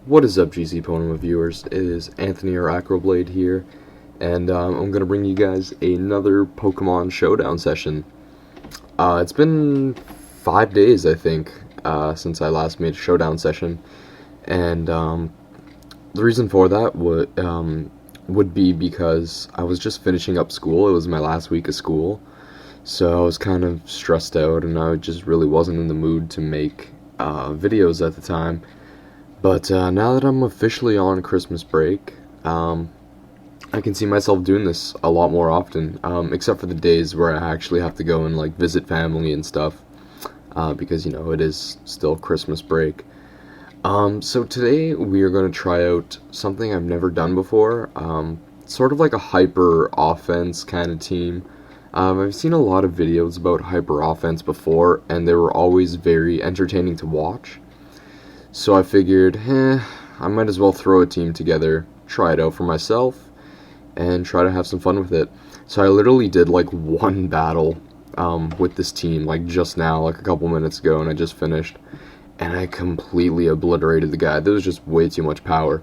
What is up, GC Ponema viewers? It is Anthony or Acroblade here, and I'm gonna bring you guys another Pokemon Showdown session. It's been 5 days, I think, since I last made a Showdown session, and the reason for that would be because I was just finishing up school. It was my last week of school, so I was kind of stressed out, and I just really wasn't in the mood to make videos at the time. But now that I'm officially on Christmas break, I can see myself doing this a lot more often, except for the days where I actually have to go and like visit family and stuff, because you know it is still Christmas break. So today we are going to try out something I've never done before, sort of like a hyper offense kind of team. I've seen a lot of videos about hyper offense before, and they were always very entertaining to watch. So I figured, I might as well throw a team together, try it out for myself, and try to have some fun with it. So I literally did like one battle with this team, like just now, like a couple minutes ago, and I just finished. And I completely obliterated the guy. There was just way too much power.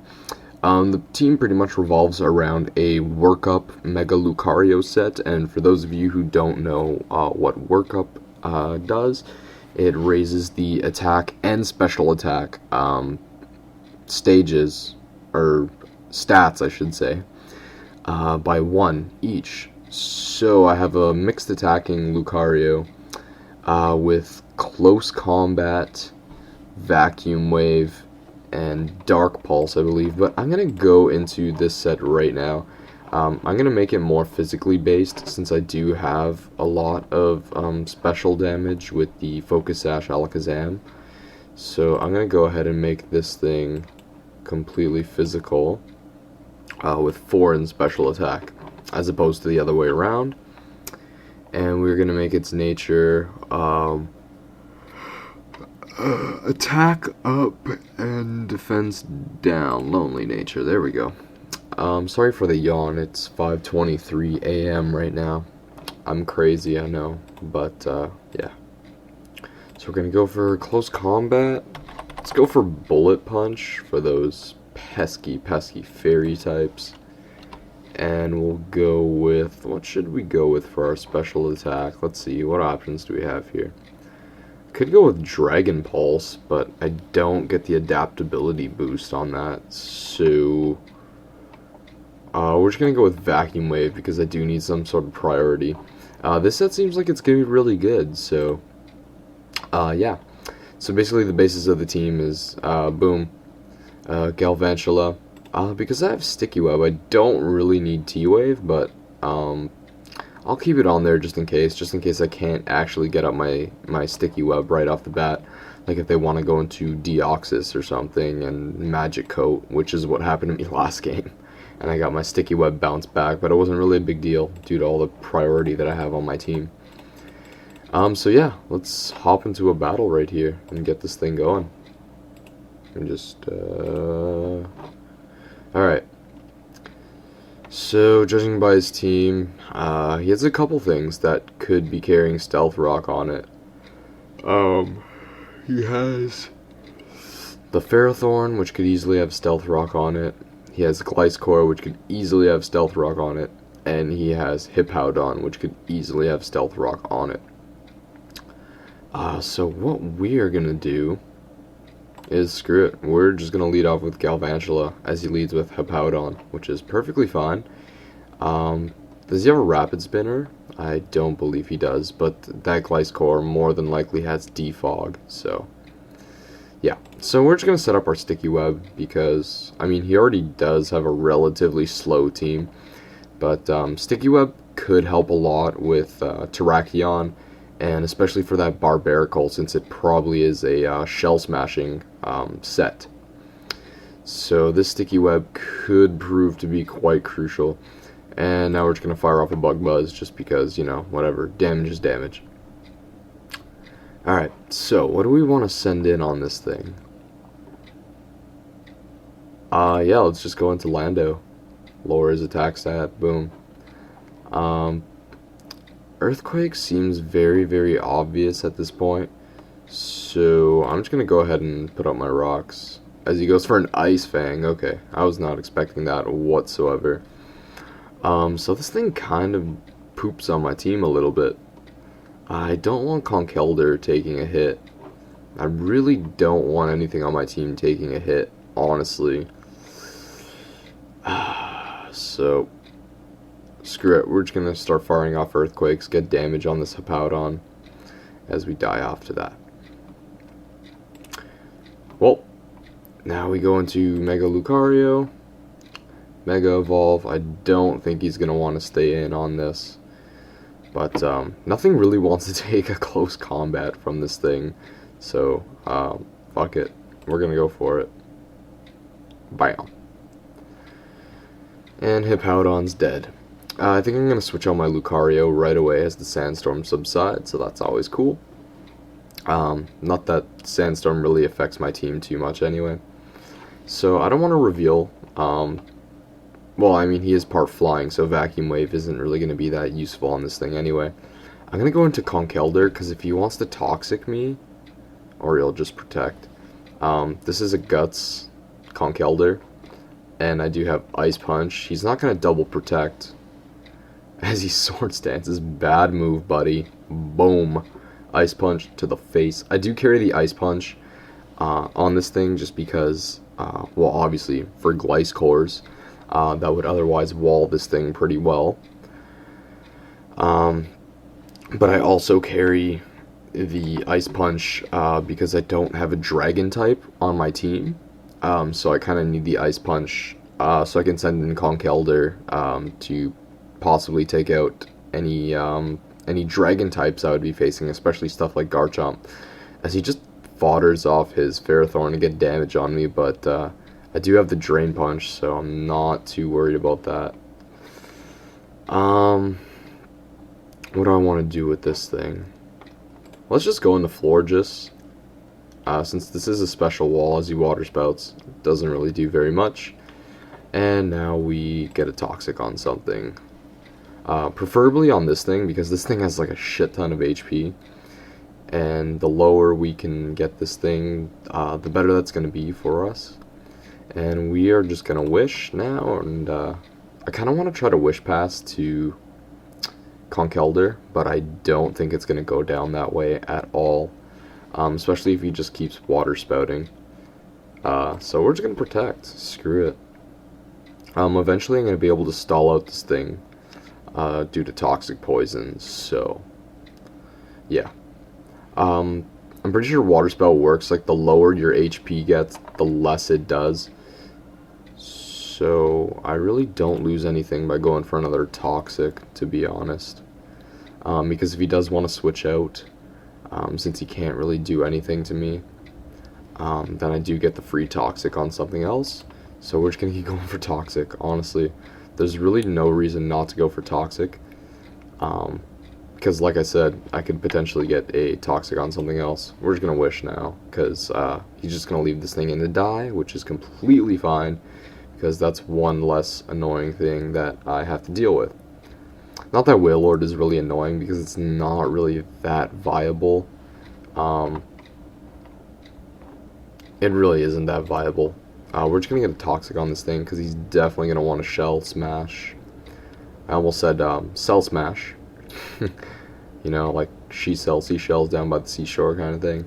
The team pretty much revolves around a Workup Mega Lucario set, and for those of you who don't know what Workup does, it raises the attack and special attack stages, or stats I should say, by 1 each. So I have a mixed attacking Lucario with Close Combat, Vacuum Wave, and Dark Pulse, I believe. But I'm going to go into this set right now. I'm going to make it more physically based, since I do have a lot of special damage with the Focus Sash Alakazam. So I'm going to go ahead and make this thing completely physical, with 4 in special attack, as opposed to the other way around. And we're going to make its nature attack up and defense down. Lonely nature. There we go. Sorry for the yawn. It's 5:23 a.m. right now. I'm crazy, I know, but yeah. So we're gonna go for close combat. Let's go for bullet punch for those pesky fairy types. And we'll go with, what should we go with for our special attack? Let's see, what options do we have here? Could go with Dragon Pulse, but I don't get the adaptability boost on that, so we're just going to go with Vacuum Wave because I do need some sort of priority. This set seems like it's going to be really good, so yeah. So basically the basis of the team is boom, Galvantula. Because I have Sticky Web, I don't really need T-Wave, but I'll keep it on there just in case I can't actually get up my Sticky Web right off the bat. Like if they want to go into Deoxys or something and Magic Coat, which is what happened to me last game. And I got my Sticky Web bounced back, but it wasn't really a big deal due to all the priority that I have on my team. So yeah, let's hop into a battle right here and get this thing going. And just, alright. So, judging by his team, he has a couple things that could be carrying Stealth Rock on it. He has the Ferrothorn, which could easily have Stealth Rock on it. He has Gliscor, which could easily have Stealth Rock on it. And he has Hippowdon, which could easily have Stealth Rock on it. So what we are going to do is screw it. We're just going to lead off with Galvantula, as he leads with Hippowdon, which is perfectly fine. Does he have a Rapid Spinner? I don't believe he does, but that Gliscor more than likely has Defog, so yeah. So we're just going to set up our Sticky Web, because, I mean, he already does have a relatively slow team, but Sticky Web could help a lot with Terrakion, and especially for that Barbaracle, since it probably is a shell smashing set. So this Sticky Web could prove to be quite crucial. And now we're just going to fire off a Bug Buzz, just because, you know, whatever, damage is damage. Alright, so what do we want to send in on this thing? Yeah, let's just go into Lando. Lower his attack stat, boom. Earthquake seems very obvious at this point, so I'm just going to go ahead and put up my rocks. as he goes for an Ice Fang. Okay, I was not expecting that whatsoever. So this thing kind of poops on my team a little bit. I don't want Conkeldurr taking a hit. I really don't want anything on my team taking a hit, honestly. So, screw it. We're just going to start firing off Earthquakes, get damage on this Hippowdon as we die off to that. Well, now we go into Mega Lucario. Mega Evolve. I don't think he's going to want to stay in on this. But nothing really wants to take a close combat from this thing. So, fuck it. We're going to go for it. Bam. And Hippowdon's dead. I think I'm going to switch on my Lucario right away as the Sandstorm subsides, so that's always cool. Not that Sandstorm really affects my team too much anyway. So I don't want to reveal. Well, I mean, he is part flying, so Vacuum Wave isn't really going to be that useful on this thing anyway. I'm going to go into Conkeldurr, because if he wants to Toxic me, or he'll just Protect. This is a Guts Conkeldurr, and I do have Ice Punch. He's not going to double Protect, as he Sword Stances. Bad move, buddy. Boom. Ice Punch to the face. I do carry the Ice Punch on this thing just because, well, obviously, for Gliscors, that would otherwise wall this thing pretty well. But I also carry the Ice Punch because I don't have a Dragon type on my team. So I kind of need the Ice Punch so I can send in Conkeldurr to possibly take out any Dragon types I would be facing, especially stuff like Garchomp, as he just fodders off his Ferrothorn to get damage on me, but I do have the Drain Punch, so I'm not too worried about that. What do I want to do with this thing? Let's just go into Florges. Since this is a special wall, as he Water Spouts, it doesn't really do very much. And now we get a Toxic on something. Preferably on this thing, because this thing has like a shit ton of HP. And the lower we can get this thing, the better that's going to be for us. And we are just going to Wish now, and I kind of want to try to Wish Pass to Conkeldurr, but I don't think it's going to go down that way at all, especially if he just keeps Water Spouting. So we're just going to Protect. Screw it. Eventually I'm going to be able to stall out this thing due to Toxic Poison, so yeah. I'm pretty sure Water Spout works, like the lower your HP gets, the less it does. So I really don't lose anything by going for another Toxic, to be honest. Because if he does want to switch out, since he can't really do anything to me, then I do get the free Toxic on something else. So we're just going to keep going for Toxic, honestly. There's really no reason not to go for Toxic. Because like I said, I could potentially get a Toxic on something else. We're just going to Wish now, because he's just going to leave this thing in to die, which is completely fine, because that's one less annoying thing that I have to deal with. Not that Wailord is really annoying, because it's not really that viable. It really isn't that viable. We're just going to get a Toxic on this thing, because he's definitely going to want to Shell Smash. I almost said Cell Smash. You know, like she sells seashells down by the seashore kind of thing.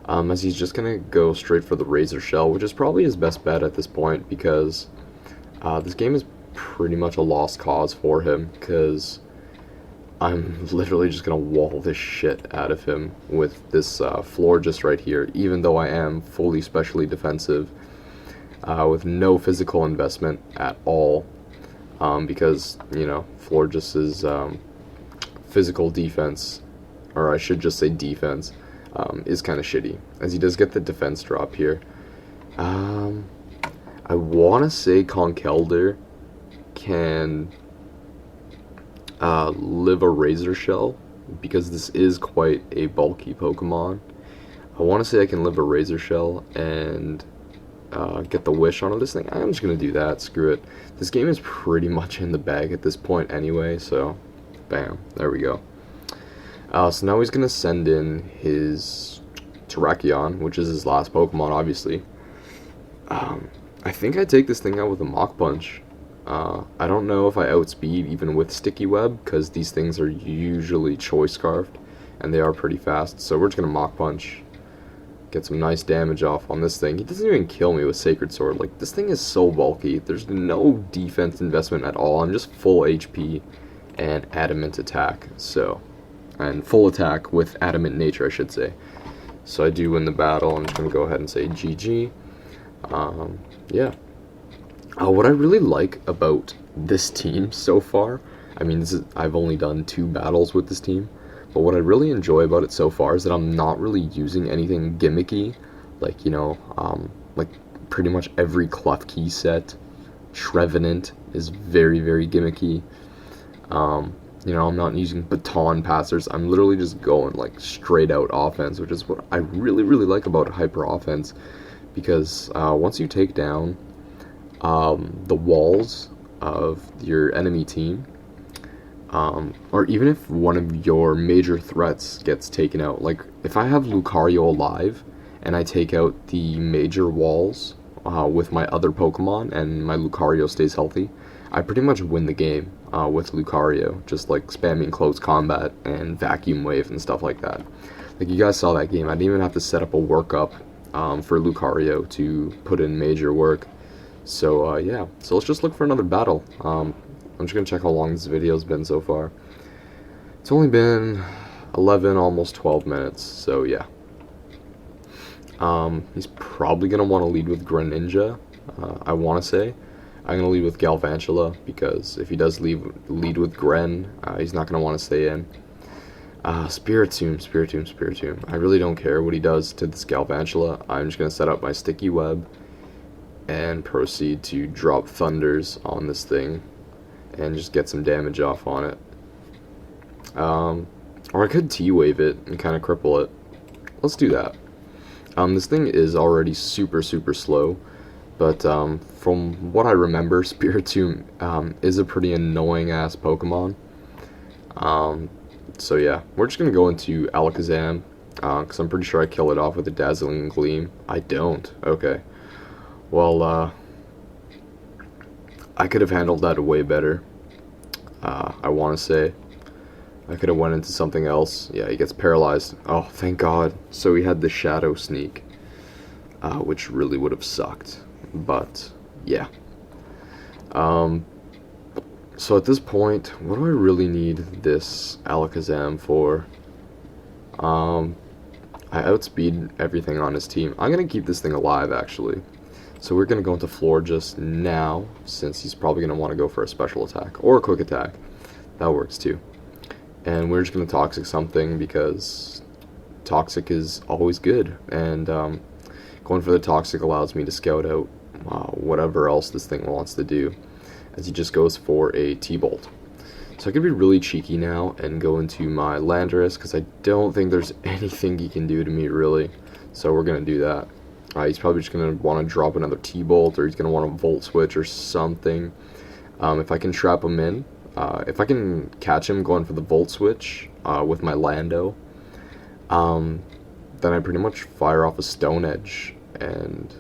As he's just going to go straight for the Razor Shell, which is probably his best bet at this point, because this game is pretty much a lost cause for him, because I'm literally just going to wall this shit out of him with this Florges right here, even though I am fully specially defensive, with no physical investment at all, because, you know, Florges' physical defense, or I should just say defense, is kind of shitty, as he does get the defense drop here. I want to say Conkeldurr can live a Razor Shell, because this is quite a bulky Pokemon. I want to say I can live a Razor Shell and get the Wish onto this thing. I'm just going to do that, screw it. This game is pretty much in the bag at this point anyway, so bam, there we go. So now he's going to send in his Terrakion, which is his last Pokemon, obviously. I think I take this thing out with a Mach Punch. I don't know if I outspeed even with Sticky Web, because these things are usually Choice Scarfed, and they are pretty fast, so we're just going to Mach Punch. Get some nice damage off on this thing. He doesn't even kill me with Sacred Sword. Like, this thing is so bulky. There's no defense investment at all. I'm just full HP and adamant attack, so... And full attack with adamant nature, I should say. So I do win the battle. I'm just going to go ahead and say GG. Yeah. What I really like about this team so far, I mean, I've only done 2 battles with this team, but what I really enjoy about it so far is that I'm not really using anything gimmicky, like, you know, like pretty much every Clef Key set. Trevenant is very, very gimmicky. You know, I'm not using baton passers. I'm literally just going like straight out offense, which is what I really, really like about hyper offense, because once you take down the walls of your enemy team, or even if one of your major threats gets taken out, like if I have Lucario alive and I take out the major walls with my other Pokemon and my Lucario stays healthy, I pretty much win the game with Lucario, just like spamming close combat and vacuum wave and stuff like that. Like, you guys saw that game. I didn't even have to set up a workup for Lucario to put in major work. So yeah, so let's just look for another battle. I'm just gonna check how long this video's been so far. It's only been 11, almost 12 minutes, so yeah. He's probably gonna want to lead with Greninja, I want to say. I'm gonna lead with Galvantula, because if he does lead with Gren, he's not gonna want to stay in. Spiritomb. I really don't care what he does to this Galvantula. I'm just gonna set up my Sticky Web and proceed to drop Thunders on this thing and just get some damage off on it. Or I could T-Wave it and kind of cripple it. Let's do that. This thing is already super slow, but from what I remember, Spiritomb is a pretty annoying ass Pokemon. So yeah, we're just gonna go into Alakazam, because I'm pretty sure I kill it off with a Dazzling Gleam. I don't. Okay. Well, I could have handled that way better. I want to say I could have went into something else. Yeah, he gets paralyzed. Oh, thank God. So he had the Shadow Sneak, which really would have sucked. But yeah. So at this point, what do I really need this Alakazam for? I outspeed everything on his team. I'm gonna keep this thing alive, actually. So we're going to go into Floor just now, since he's probably going to want to go for a special attack, or a quick attack. That works too. And we're just going to Toxic something, because Toxic is always good, and going for the Toxic allows me to scout out whatever else this thing wants to do, as he just goes for a T-Bolt. So I could be really cheeky now and go into my Landorus, because I don't think there's anything he can do to me, really. So we're going to do that. He's probably just going to want to drop another T-Bolt, or he's going to want a Volt Switch or something. If I can trap him in, if I can catch him going for the Volt Switch with my Lando, then I pretty much fire off a Stone Edge, and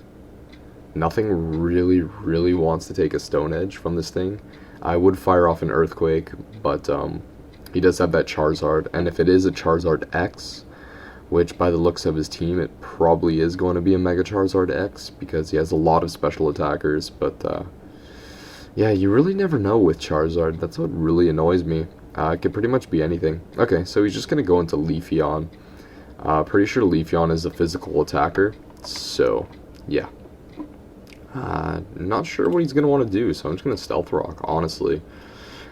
nothing really wants to take a Stone Edge from this thing. I would fire off an Earthquake, but he does have that Charizard, and if it is a Charizard X, which by the looks of his team, it probably is going to be a Mega Charizard X, because he has a lot of special attackers, but yeah, you really never know with Charizard. That's what really annoys me. It could pretty much be anything. Okay, so he's just going to go into Leafeon. Pretty sure Leafeon is a physical attacker, so yeah. Not sure what he's going to want to do, so I'm just going to Stealth Rock, honestly,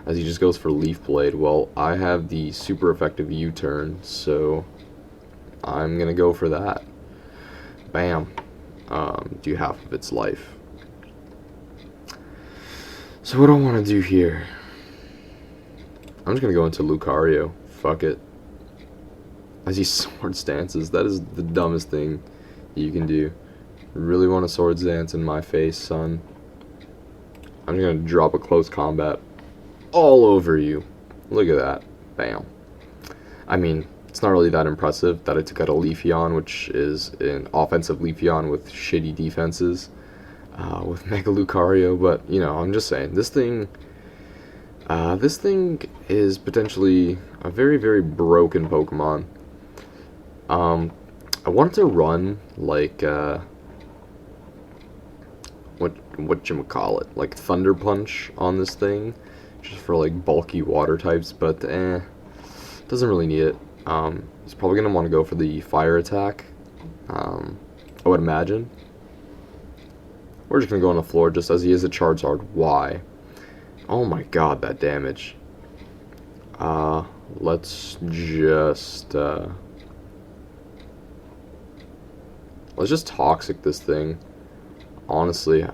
as he just goes for Leaf Blade. Well, I have the super effective U-turn, so I'm gonna go for that. Bam. Do half of its life. So what do I want to do here? I'm just gonna go into Lucario. Fuck it. As he Sword Stances, that is the dumbest thing you can do. Really want to Sword Dance in my face, son. I'm just gonna drop a close combat all over you. Look at that. Bam. I mean, it's not really that impressive that I took out a Leafeon, which is an offensive Leafeon with shitty defenses. with Mega Lucario, but, you know, I'm just saying, this thing is potentially a very, very broken Pokemon. I wanted to run, like, whatchamacallit, like Thunder Punch on this thing, just for, like, bulky water types, but, doesn't really need it. He's probably going to want to go for the fire attack, I would imagine. We're just going to go on the floor just as he is a Charizard. Why? Oh my god, that damage. Let's just Toxic this thing. Honestly,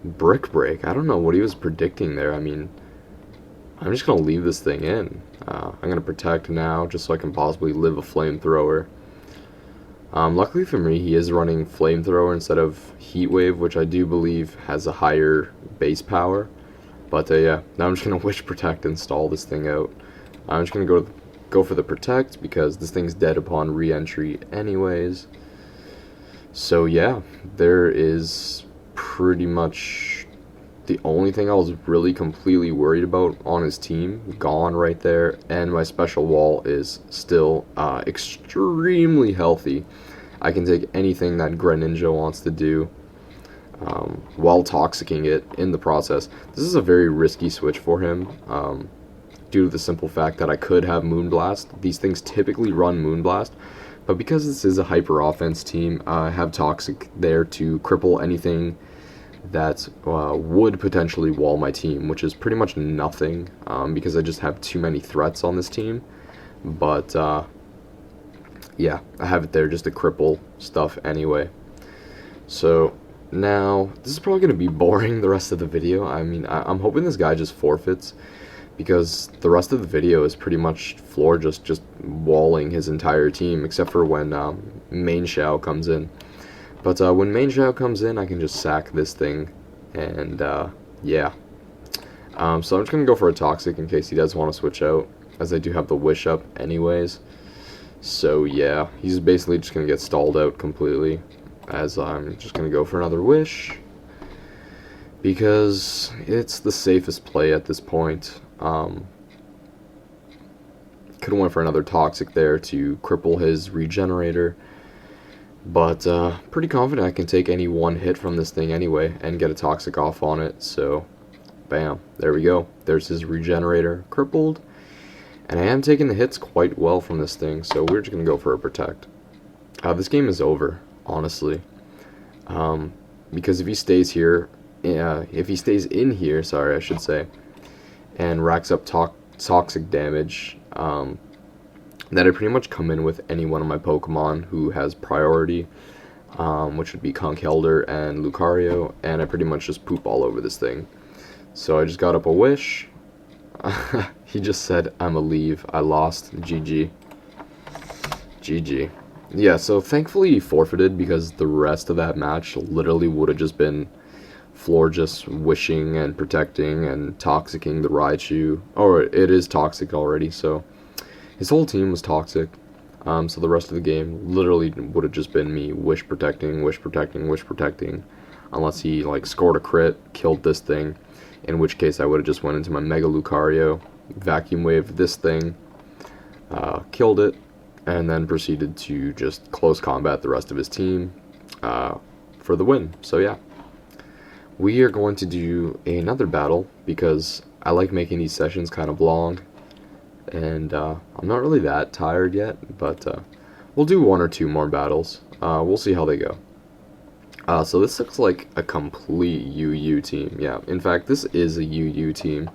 Brick Break. I don't know what he was predicting there. I mean, I'm just going to leave this thing in. I'm going to Protect now, just so I can possibly live a Flamethrower. Luckily for me, he is running Flamethrower instead of Heat Wave, which I do believe has a higher base power. But yeah, now I'm just going to Wish Protect and stall this thing out. I'm just going to go for the Protect, because this thing's dead upon re-entry anyways. So yeah, there is pretty much the only thing I was really completely worried about on his team gone right there, and my special wall is still extremely healthy. I can take anything that Greninja wants to do while Toxicking it in the process. This is a very risky switch for him due to the simple fact that I could have Moonblast. These things typically run Moonblast, but because this is a hyper offense team, I have Toxic there to cripple anything that would potentially wall my team, which is pretty much nothing because I just have too many threats on this team. But yeah, I have it there just to cripple stuff anyway. So now, this is probably going to be boring the rest of the video. I mean, I'm hoping this guy just forfeits, because the rest of the video is pretty much Floor just walling his entire team, except for when Main Shao comes in. But when Main Shao comes in, I can just sack this thing, and yeah. So I'm just going to go for a Toxic in case he does want to switch out, as I do have the Wish up anyways. So yeah, he's basically just going to get stalled out completely, as I'm just going to go for another Wish, because it's the safest play at this point. Could have went for another Toxic there to cripple his Regenerator, but pretty confident I can take any one hit from this thing anyway and get a Toxic off on it. So bam, there we go. There's his Regenerator crippled, and I am taking the hits quite well from this thing, so we're just going to go for a Protect. This game is over, honestly, because if he stays here, if he stays in here, sorry, I should say, and racks up toxic damage, that I pretty much come in with any one of my Pokemon who has priority, which would be Conkeldurr and Lucario, and I pretty much just poop all over this thing. So I just got up a Wish. He just said, I'm a leave. I lost. GG. GG. Yeah, so thankfully he forfeited, because the rest of that match literally would have just been Floor just wishing and protecting and toxicking the Raichu. Or it is toxic already, so his whole team was toxic. So the rest of the game literally would have just been me wish protecting, wish protecting, wish protecting, unless he like scored a crit, killed this thing, in which case I would have just went into my Mega Lucario, Vacuum Wave this thing, killed it, and then proceeded to just close combat the rest of his team for the win. So yeah, we are going to do another battle, because I like making these sessions kind of long, and I'm not really that tired yet, but we'll do one or two more battles. We'll see how they go. So this looks like a complete UU team. Yeah, in fact, this is a UU team.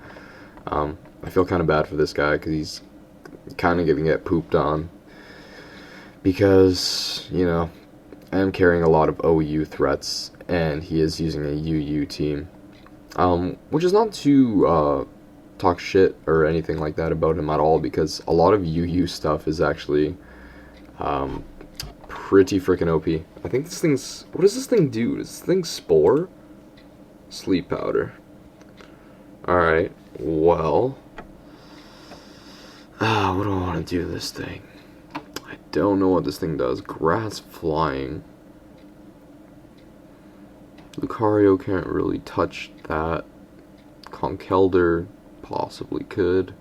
I feel kind of bad for this guy, because he's kind of going to get pooped on, because, you know, I am carrying a lot of OU threats, and he is using a UU team, which is not to talk shit or anything like that about him at all, because a lot of UU stuff is actually pretty freaking OP. I think this thing's... What does this thing do? Does this thing Spore? Sleep Powder. Alright, well... what do I want to do to this thing? I don't know what this thing does. Grass Flying. Lucario can't really touch that. Conkeldurr possibly could.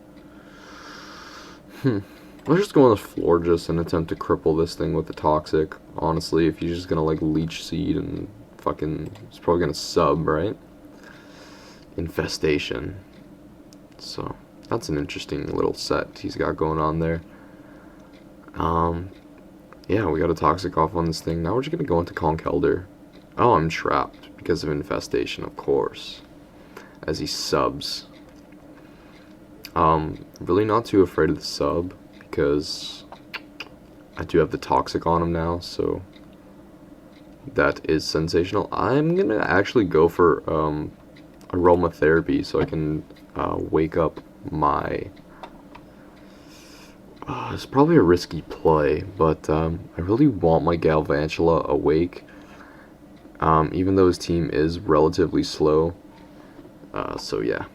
Let's just go on the Florges and attempt to cripple this thing with the Toxic. Honestly, if he's just gonna like Leech Seed and fucking, it's probably gonna sub, right? Infestation. So that's an interesting little set he's got going on there. Yeah, we got a Toxic off on this thing. Now we're just gonna go into Conkeldurr. Oh, I'm trapped because of Infestation, of course. As he subs. Really not too afraid of the sub because I do have the Toxic on him now, so that is sensational. I'm gonna actually go for aromatherapy so I can wake up my. It's probably a risky play, but I really want my Galvantula awake, even though his team is relatively slow. So yeah.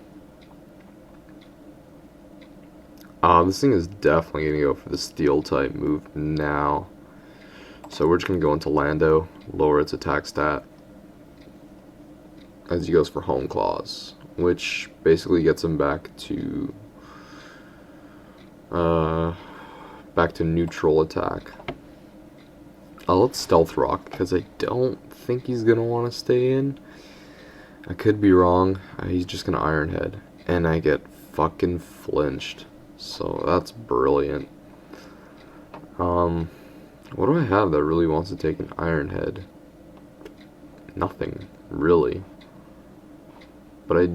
This thing is definitely going to go for the Steel type move now. So we're just going to go into Lando, lower its attack stat, as he goes for Home Claws, which basically gets him back to neutral attack. Let's Stealth Rock, because I don't think he's going to want to stay in. I could be wrong. He's just going to Iron Head, and I get fucking flinched. So that's brilliant. What do I have that really wants to take an Iron Head? Nothing, really. But I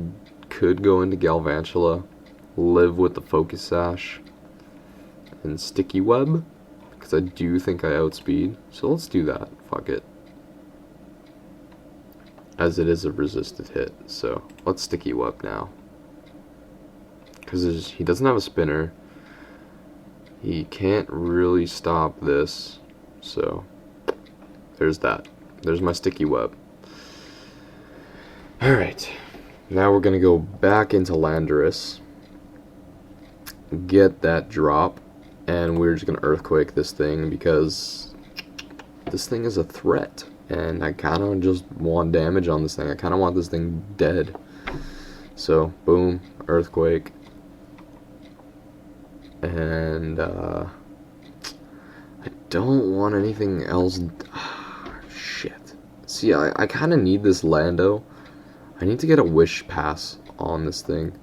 could go into Galvantula, live with the Focus Sash, and Sticky Web, because I do think I outspeed. So let's do that. Fuck it. As it is a resisted hit, so let's Sticky Web now. Because he doesn't have a spinner. He can't really stop this. So, there's that. There's my Sticky Web. Alright. Now we're going to go back into Landorus. Get that drop. And we're just going to Earthquake this thing because this thing is a threat. And I kind of just want damage on this thing. I kind of want this thing dead. So, boom. Earthquake. And I don't want anything else. Shit. See, I kind of need this Lando. I need to get a Wish Pass on this thing.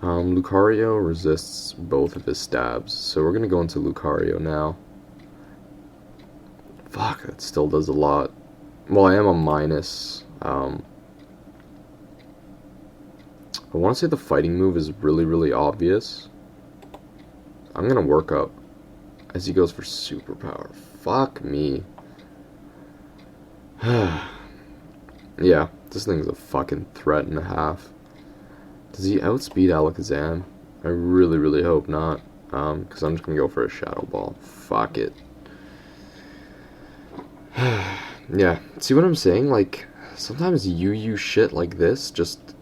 Lucario resists both of his stabs, so we're gonna go into Lucario now. Fuck, that still does a lot. Well, I am a minus. I want to say the fighting move is really, really obvious. I'm gonna work up as he goes for superpower. Fuck me. Yeah, this thing's a fucking threat and a half. Does he outspeed Alakazam? I really, really hope not. Because I'm just gonna go for a Shadow Ball. Fuck it. Yeah, see what I'm saying? Like, sometimes you shit like this just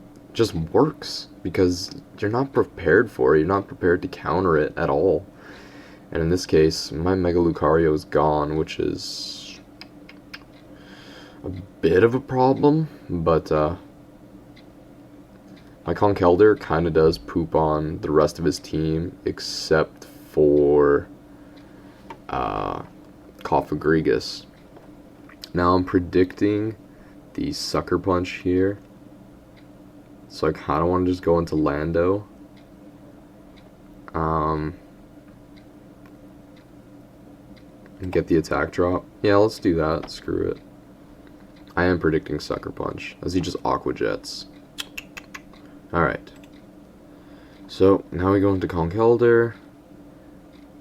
works. Because you're not prepared for it. You're not prepared to counter it at all. And in this case, my Mega Lucario is gone, which is a bit of a problem. But my Conkeldurr kind of does poop on the rest of his team, except for Cofagrigus. Now I'm predicting the Sucker Punch here. So I kind of want to just go into Lando. And get the attack drop. Yeah, let's do that. Screw it. I am predicting Sucker Punch, as he just Aqua Jets. Alright. So, now we go into Conkeldurr.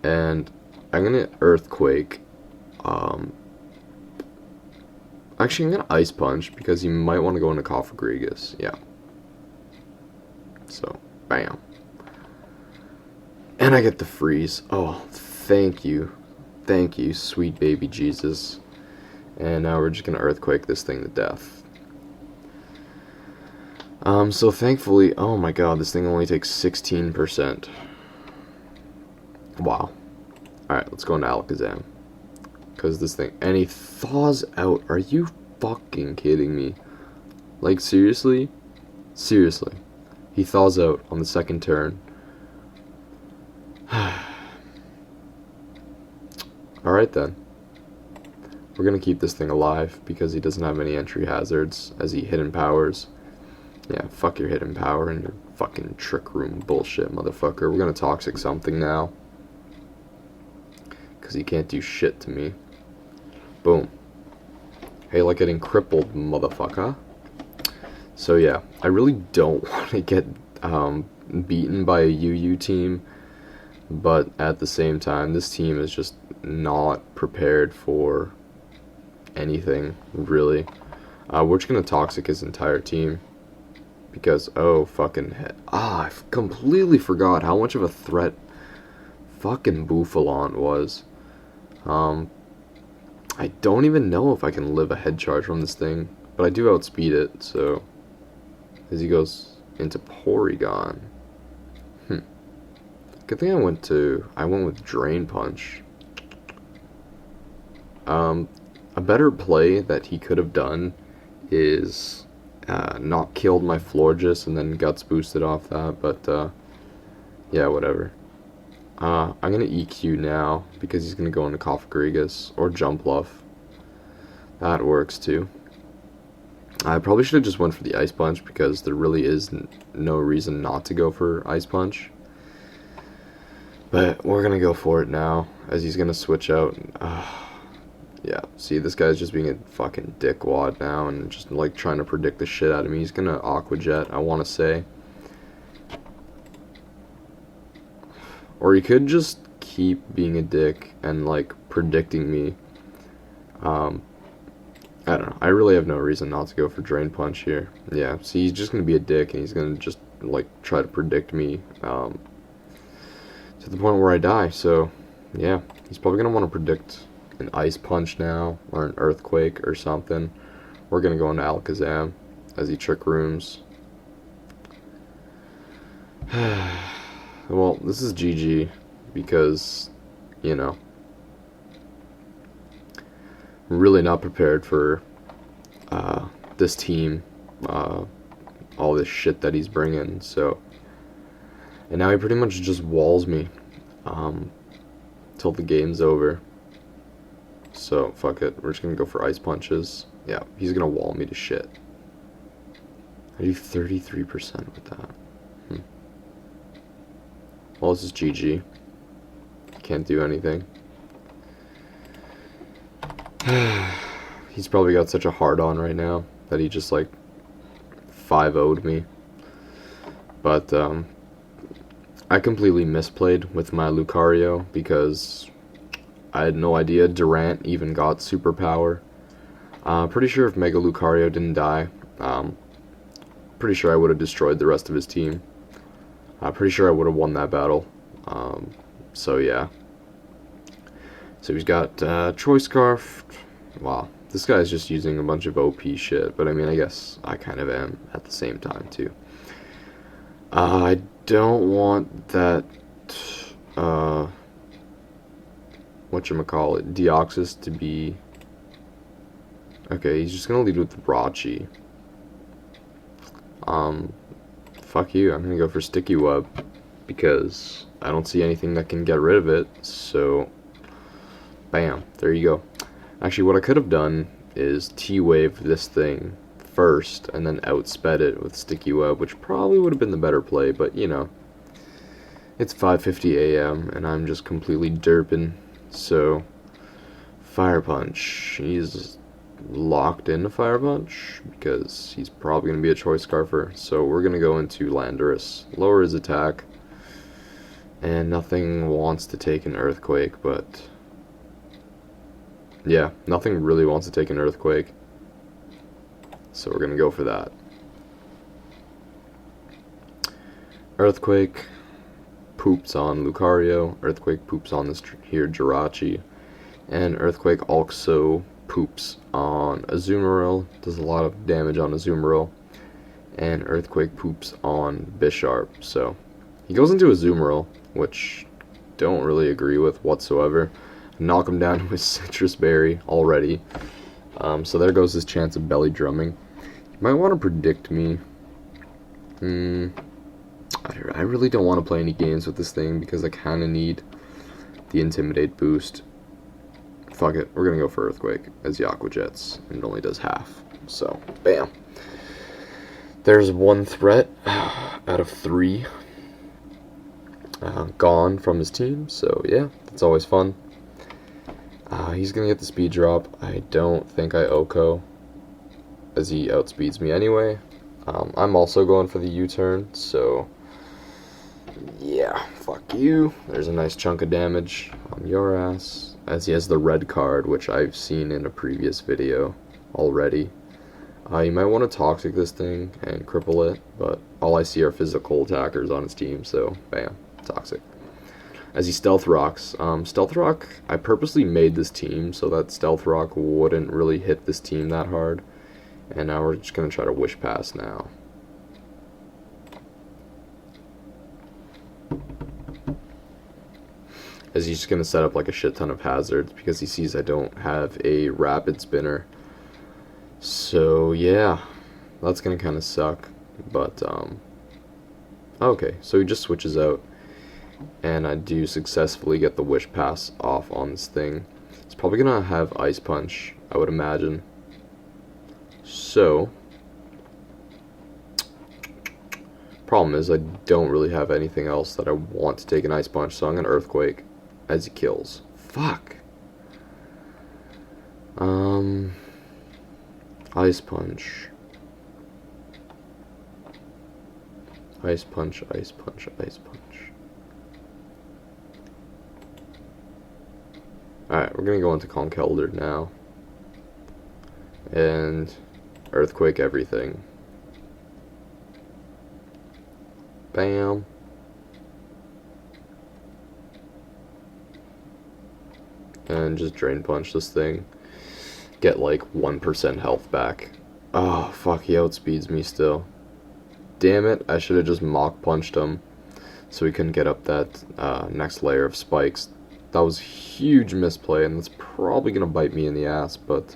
And I'm going to Earthquake. Actually, I'm going to Ice Punch, because he might want to go into Cofagrigus. Yeah. So, bam. And I get the freeze. Oh, thank you. Thank you, sweet baby Jesus. And now we're just going to Earthquake this thing to death. So thankfully, oh my god, this thing only takes 16%. Wow. Alright, let's go into Alakazam. Because this thing, and he thaws out. Are you fucking kidding me? Like, seriously? Seriously. He thaws out on the second turn. Alright then. We're gonna keep this thing alive because he doesn't have any entry hazards as he hidden powers. Yeah, fuck your hidden power and your fucking trick room bullshit, motherfucker. We're gonna toxic something now. Because he can't do shit to me. Boom. Hey, like getting crippled, motherfucker. So yeah, I really don't want to get beaten by a UU team. But at the same time, this team is just not prepared for anything, really. We're just gonna toxic his entire team. Because, oh, fucking heck. I completely forgot how much of a threat fucking Bouffalant was. I don't even know if I can live a head charge from this thing. But I do outspeed it, so... As he goes into Porygon. Good thing I went with Drain Punch. A better play that he could have done is not killed my Florges and then Guts boosted off that, but yeah, whatever. I'm gonna EQ now because he's gonna go into Cofagrigus or Jump Bluff. That works too. I probably should have just went for the Ice Punch because there really is no reason not to go for Ice Punch. But we're gonna go for it now as he's gonna switch out. Yeah, see, this guy's just being a fucking dickwad now and just like trying to predict the shit out of me. He's gonna Aqua Jet, I want to say. Or he could just keep being a dick and like predicting me. I don't know. I really have no reason not to go for Drain Punch here. Yeah, see, he's just gonna be a dick and he's gonna just like try to predict me to the point where I die. So yeah, he's probably gonna want to predict an Ice Punch now or an Earthquake or something. We're gonna go into Alakazam as he Trick Rooms. Well, this is GG because, you know, I'm really not prepared for this team, all this shit that he's bringing. So, and now he pretty much just walls me till the game's over. So fuck it, we're just gonna go for Ice Punches. Yeah, he's gonna wall me to shit. I do 33% with that. Well, this is GG. Can't do anything. He's probably got such a hard-on right now that he just, like, 5-0'd me. But, I completely misplayed with my Lucario because I had no idea Durant even got superpower. Pretty sure if Mega Lucario didn't die, pretty sure I would have destroyed the rest of his team. Pretty sure I would have won that battle. So yeah. So he's got Choice Scarf. Wow, this guy's just using a bunch of OP shit, but I mean, I guess I kind of am at the same time too. I don't want that whatchamacallit, Deoxys to be... Okay, he's just gonna lead with Rachi. Fuck you, I'm gonna go for Sticky Web because I don't see anything that can get rid of it, so bam, there you go. Actually, what I could have done is T-Wave this thing first and then outsped it with Sticky Web, which probably would have been the better play, but you know, it's 5:50 a.m. and I'm just completely derping, so Fire Punch. He's locked into Fire Punch because he's probably going to be a Choice Scarfer, so we're going to go into Landorus, lower his attack, and nothing wants to take an Earthquake, but yeah, nothing really wants to take an Earthquake, so we're going to go for that. Earthquake poops on Lucario, Earthquake poops on this here Jirachi, and Earthquake also poops on Azumarill, does a lot of damage on Azumarill, and Earthquake poops on Bisharp. So he goes into Azumarill, which don't really agree with whatsoever. Knock him down with Citrus Berry already. So there goes his chance of belly drumming. You might want to predict me. I really don't want to play any games with this thing because I kind of need the Intimidate boost. Fuck it, we're going to go for Earthquake as the Aqua Jets, and it only does half. So, bam. There's one threat out of 3 gone from his team, so yeah, that's always fun. He's going to get the speed drop. I don't think I OHKO, as he outspeeds me anyway. I'm also going for the U-turn, so yeah, fuck you. There's a nice chunk of damage on your ass, as he has the red card, which I've seen in a previous video already. You might want to Toxic this thing and cripple it, but all I see are physical attackers on his team, so bam, Toxic. As he Stealth Rocks. Stealth Rock, I purposely made this team so that Stealth Rock wouldn't really hit this team that hard. And now we're just going to try to Wish Pass now. As he's just going to set up like a shit ton of hazards because he sees I don't have a Rapid Spinner. So yeah, that's going to kind of suck. But, okay, so he just switches out. And I do successfully get the Wish Pass off on this thing. It's probably going to have Ice Punch, I would imagine. So, problem is I don't really have anything else that I want to take an Ice Punch, so I'm going to Earthquake as he kills. Fuck. Ice Punch. Ice Punch, Ice Punch, Ice Punch. Alright, we're going to go into Conkeldurr now. And Earthquake everything. Bam. And just Drain Punch this thing. Get like 1% health back. Oh, fuck, he outspeeds me still. Damn it, I should have just Mach Punched him so he couldn't get up that next layer of spikes. That was huge misplay, and that's probably going to bite me in the ass, but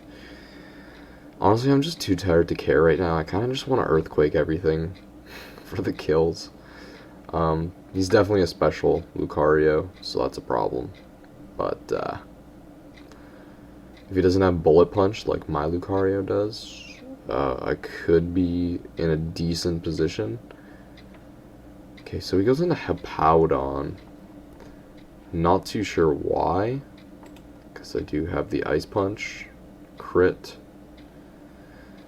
honestly, I'm just too tired to care right now. I kind of just want to Earthquake everything for the kills. He's definitely a special Lucario, so that's a problem. But if he doesn't have Bullet Punch like my Lucario does, I could be in a decent position. Okay, so he goes into Hippowdon. Not too sure why, because I do have the Ice Punch. Crit.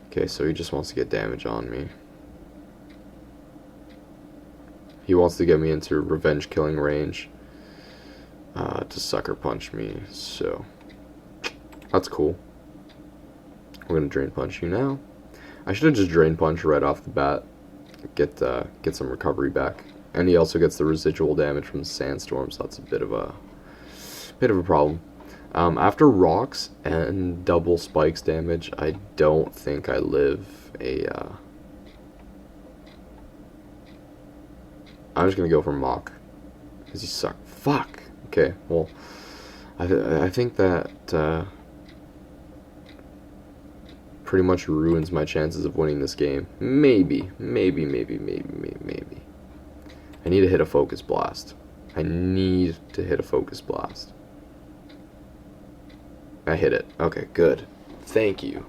Okay, so he just wants to get damage on me. He wants to get me into revenge killing range to Sucker Punch me, so that's cool. We're going to Drain Punch you now. I should have just Drain Punch right off the bat. Get some recovery back. And he also gets the residual damage from the Sandstorm, so that's a bit of a problem. After Rocks and double Spikes damage, I don't think I live a... I'm just going to go for Mach, because he sucks. Fuck! Okay, well, I think that pretty much ruins my chances of winning this game. Maybe. I need to hit a Focus Blast. I need to hit a Focus Blast. I hit it. Okay, good. Thank you.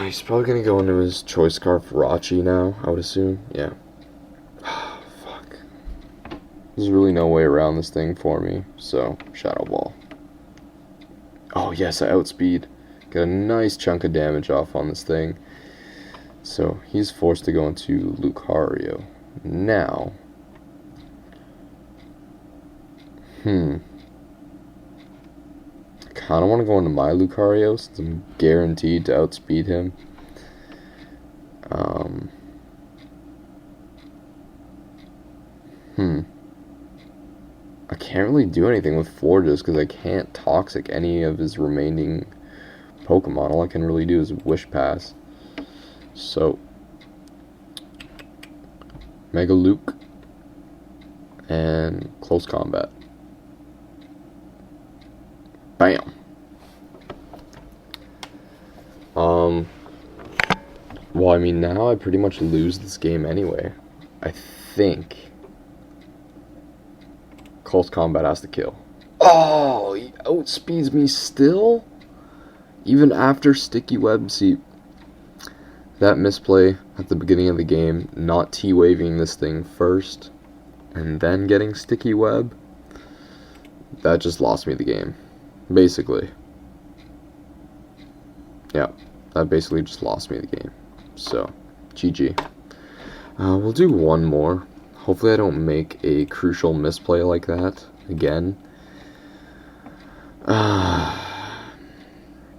He's probably going to go into his Choice Scarf Rachi now, I would assume. Yeah. Fuck. There's really no way around this thing for me, so Shadow Ball. Oh, yes, I outspeed. Got a nice chunk of damage off on this thing. So, he's forced to go into Lucario. Now. I kind of want to go into my Lucario since I'm guaranteed to outspeed him. I can't really do anything with Florges because I can't Toxic any of his remaining Pokemon. All I can really do is Wish Pass. So, Mega Luke and Close Combat. Bam! Well, I mean, now I pretty much lose this game anyway. I think close combat has to kill. Oh, he outspeeds me still? Even after sticky web. See, that misplay at the beginning of the game, not T-waving this thing first, and then getting sticky web, that just lost me the game, basically. Yeah, that basically just lost me the game. So, GG. We'll do one more. Hopefully I don't make a crucial misplay like that again.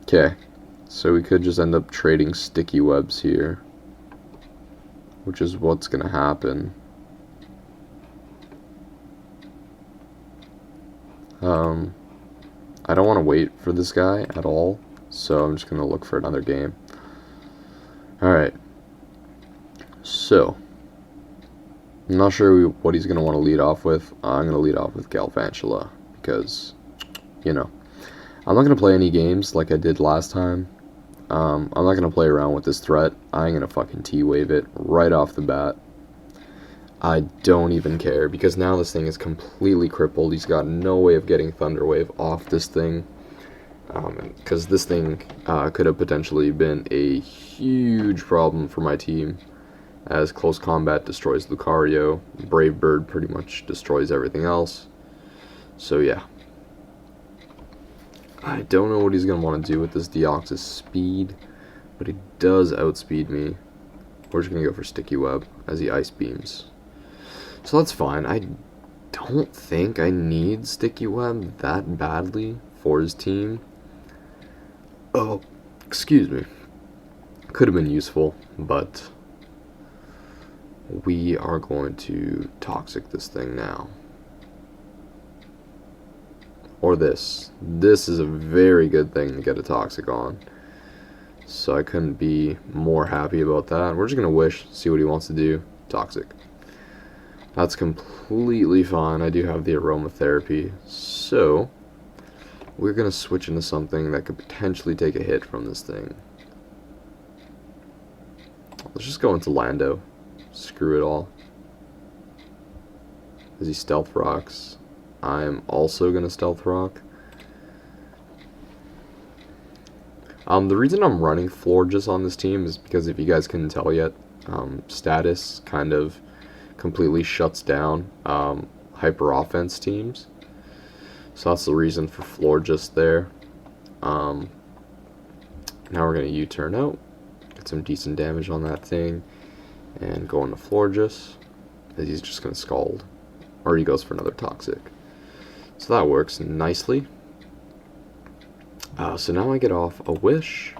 Okay, so we could just end up trading sticky webs here, which is what's gonna happen. I don't want to wait for this guy at all, so I'm just gonna look for another game. Alright, so I'm not sure what he's gonna want to lead off with. I'm gonna lead off with Galvantula because, you know, I'm not gonna play any games like I did last time. I'm not gonna play around with this threat. I'm gonna fucking T-wave it right off the bat. I don't even care, because now this thing is completely crippled. He's got no way of getting Thunder Wave off this thing, because this thing could have potentially been a huge problem for my team, as Close Combat destroys Lucario, Brave Bird pretty much destroys everything else. So yeah, I don't know what he's going to want to do with this Deoxys speed, but he does outspeed me. We're just going to go for Sticky Web as he Ice Beams. So that's fine. I don't think I need Sticky Web that badly for his team. Oh, excuse me. Could have been useful, but we are going to Toxic this thing now. Or this. This is a very good thing to get a Toxic on. So I couldn't be more happy about that. We're just going to Wish, see what he wants to do. Toxic. That's completely fine. I do have the aromatherapy. So we're going to switch into something that could potentially take a hit from this thing. Let's just go into Lando. Screw it all. As he Stealth Rocks, I'm also going to Stealth Rock. The reason I'm running Florges on this team is because, if you guys couldn't tell yet, Status kind of completely shuts down Hyper Offense teams. So that's the reason for Florges there. Now we're going to U-turn out, get some decent damage on that thing, and go into Florges, as he's just going to Scald. Or he goes for another Toxic. So that works nicely. So now I get off a Wish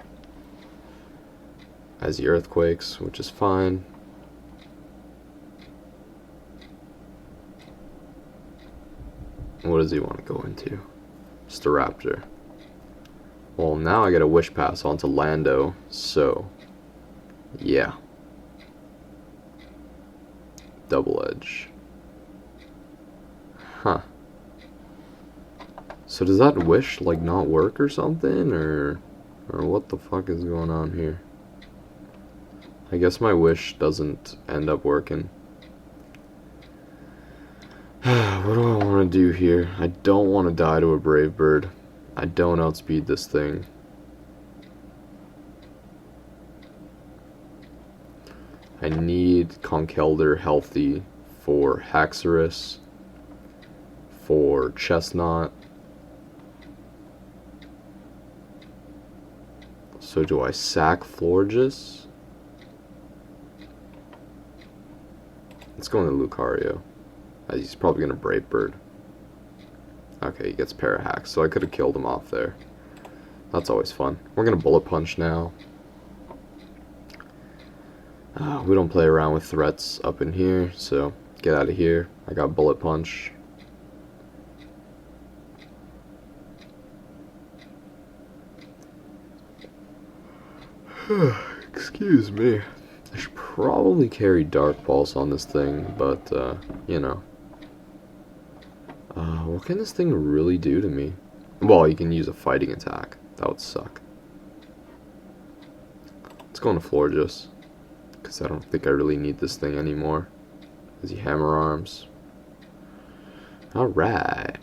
as he Earthquakes, which is fine. What does he want to go into? Staraptor. Well, now I get a Wish Pass onto Lando, so yeah. Double Edge. Huh. So does that Wish, like, not work or something? Or what the fuck is going on here? I guess my Wish doesn't end up working. What do I want to do here? I don't want to die to a Brave Bird. I don't outspeed this thing. I need Conkeldurr healthy for Haxorus, for Chestnut. So do I sack Florges? Let's go into Lucario. He's probably going to Brave Bird. Okay, he gets Parahax, so I could have killed him off there. That's always fun. We're going to Bullet Punch now. We don't play around with threats up in here, so get out of here. I got Bullet Punch. Excuse me. I should probably carry Dark Pulse on this thing, but, you know. What can this thing really do to me? Well, you can use a fighting attack. That would suck. go on the floor just because I don't think I really need this thing anymore. Does he hammer arms? Alright.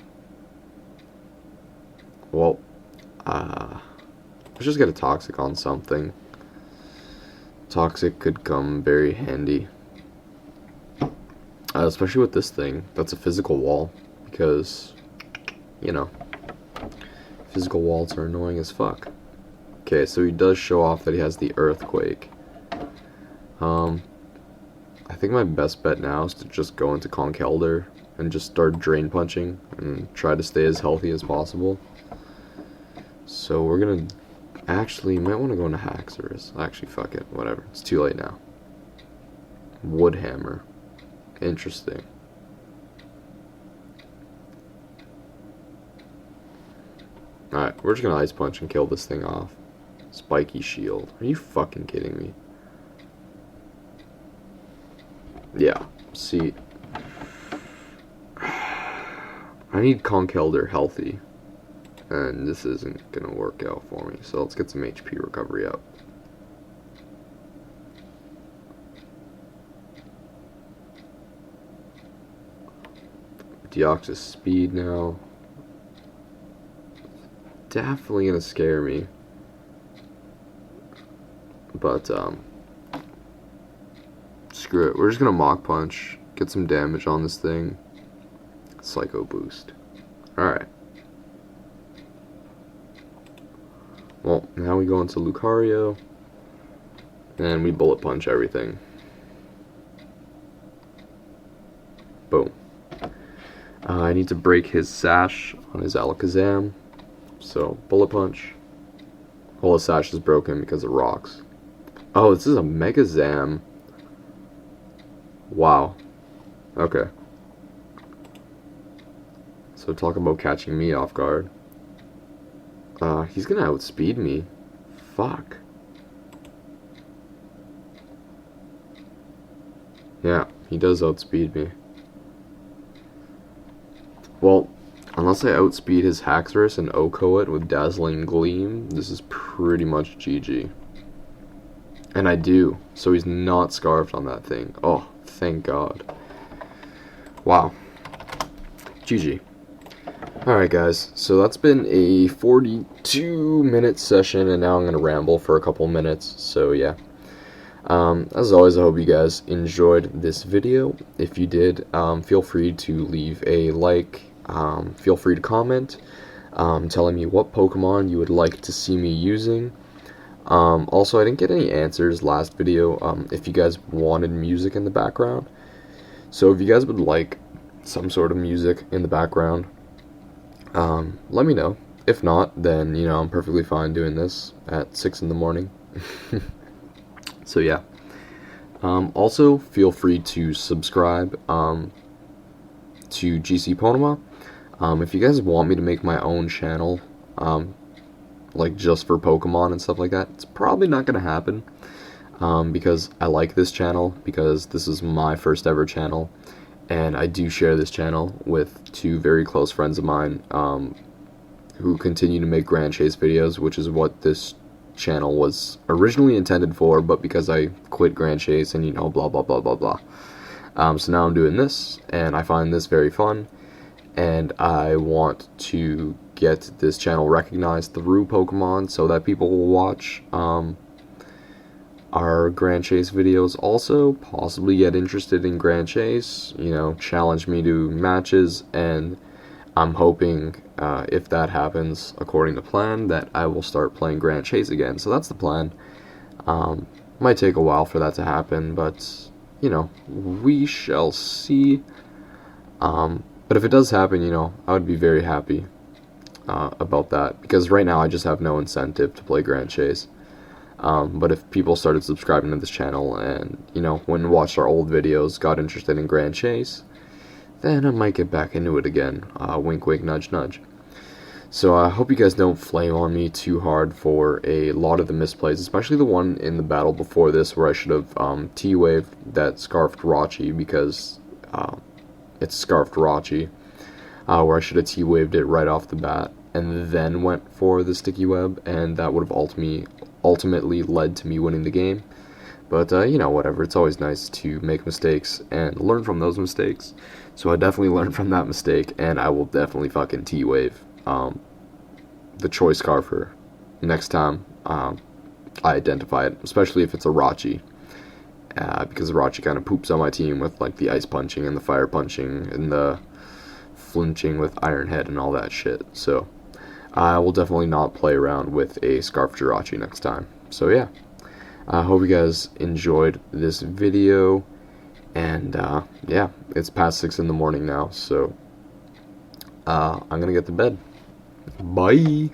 Well, let's just get a toxic on something. Toxic could come very handy. Especially with this thing. That's a physical wall. Because, you know, physical walls are annoying as fuck. Okay, so he does show off that he has the earthquake. I think my best bet now is to just go into Conk Elder and just start drain punching and try to stay as healthy as possible. So we're gonna actually might want to go into Haxorus. Actually, fuck it, whatever. It's too late now. Woodhammer. Interesting. Alright, we're just gonna Ice Punch and kill this thing off. Spiky Shield. Are you fucking kidding me? Yeah, see. I need Conk Elder healthy. And this isn't gonna work out for me. So let's get some HP recovery up. Deoxys speed now. Definitely gonna scare me. But screw it. We're just gonna Mach Punch, get some damage on this thing. Psycho boost. Alright. Well, now we go into Lucario, and we Bullet Punch everything. Boom. I need to break his Sash on his Alakazam, so Bullet Punch. Well, his Sash is broken because of rocks. Oh, this is a Mega Zam. Wow. Okay. So talk about catching me off guard. He's gonna outspeed me. Fuck. Yeah, he does outspeed me. Well, unless I outspeed his Haxorus and OHKO it with Dazzling Gleam, this is pretty much GG. And I do, so he's not scarfed on that thing. Oh, thank God. Wow. GG. Alright guys, so that's been a 42-minute session, and now I'm going to ramble for a couple minutes, so yeah. As always, I hope you guys enjoyed this video. If you did, feel free to leave a like, feel free to comment, telling me what Pokemon you would like to see me using. Also, I didn't get any answers last video, if you guys wanted music in the background. So if you guys would like some sort of music in the background, let me know. If not, then, you know, I'm perfectly fine doing this at 6 in the morning. So yeah. Also, feel free to subscribe to GC Ponoma. If you guys want me to make my own channel, like just for Pokemon and stuff like that, it's probably not going to happen, because I like this channel, because this is my first ever channel, and I do share this channel with two very close friends of mine, who continue to make Grand Chase videos, which is what this channel was originally intended for, but because I quit Grand Chase and, you know, blah blah blah blah blah. So now I'm doing this, and I find this very fun, and I want to get this channel recognized through Pokemon so that people will watch our Grand Chase videos, also possibly get interested in Grand Chase, you know, challenge me to matches, and I'm hoping, if that happens according to plan, that I will start playing Grand Chase again. So that's the plan. Might take a while for that to happen, but, you know, we shall see. But if it does happen, you know, I would be very happy about that, because right now I just have no incentive to play Grand Chase. But if people started subscribing to this channel and, you know, went and watched our old videos, got interested in Grand Chase, then I might get back into it again. Wink wink, nudge nudge. So I hope you guys don't flame on me too hard for a lot of the misplays, especially the one in the battle before this where I should have T-Waved that Scarfed Rachi, because it's Scarfed Rachi, where I should have T-Waved it right off the bat and then went for the Sticky Web, and that would have ulted me ultimately led to me winning the game. But, you know, whatever. It's always nice to make mistakes and learn from those mistakes. So I definitely learned from that mistake, and I will definitely fucking T-Wave the Choice Scarfer next time I identify it, especially if it's a Rachi. Because Rachi kind of poops on my team with, like, the ice punching and the fire punching and the flinching with Iron Head and all that shit. So I will definitely not play around with a Scarf Jirachi next time. So yeah, I hope you guys enjoyed this video, and yeah, it's past 6 in the morning now, so I'm gonna get to bed. Bye!